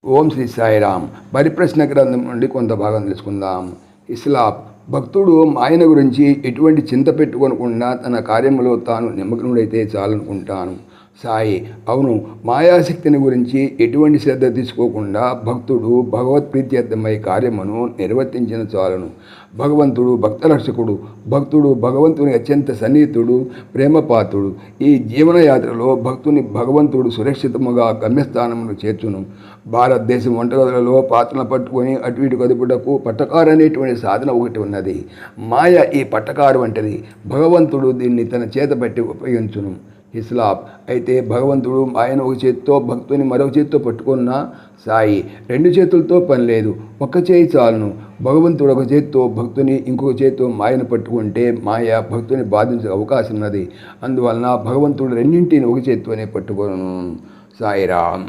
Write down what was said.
ఓం శ్రీ సాయిరామ్. పరిప్రశ్న గ్రంథం నుండి కొంత భాగం తెలుసుకుందాం. ఇస్లాం భక్తుడు మాయన గురించి ఎటువంటి చింత పెట్టుకోనకుండా తన కార్యములో తాను నిమగ్నుడైతే చాలనుకుంటాను. సాయి: అవును, మాయాశక్తిని గురించి ఎటువంటి శ్రద్ధ తీసుకోకుండా భక్తుడు భగవత్ప్రీత్యర్థమై కార్యమును నిర్వర్తించిన చాలను. భగవంతుడు భక్తరక్షకుడు. భక్తుడు భగవంతుని అత్యంత సన్నిహితుడు, ప్రేమపాత్రుడు. ఈ జీవనయాత్రలో భక్తుని భగవంతుడు సురక్షితముగా గమ్యస్థానమును చేర్చును. భారతదేశం వంటగదులలో పాత్రలు పట్టుకొని అటు ఇటు కదుపుటకు పట్టకారు అనేటువంటి సాధన ఒకటి ఉన్నది. మాయ ఈ పట్టకారు వంటిది. భగవంతుడు దీన్ని తన చేత పట్టి ఉపయోగించును. ఇస్లాం: అయితే భగవంతుడు ఆయన ఒక చేతితో భక్తుని మరొక చేతితో పట్టుకున్న సాయి రెండు చేతులతో పని లేదు, ఒక్క చేయి చాలును. భగవంతుడు ఒక చేతితో భక్తుని, ఇంకొక చేతితో మాయను పట్టుకుంటే మాయ భక్తుని బాధించే అవకాశం ఉన్నది. అందువలన భగవంతుడు రెండింటిని ఒక చేతితోనే పట్టుకోను. సాయిరామ్.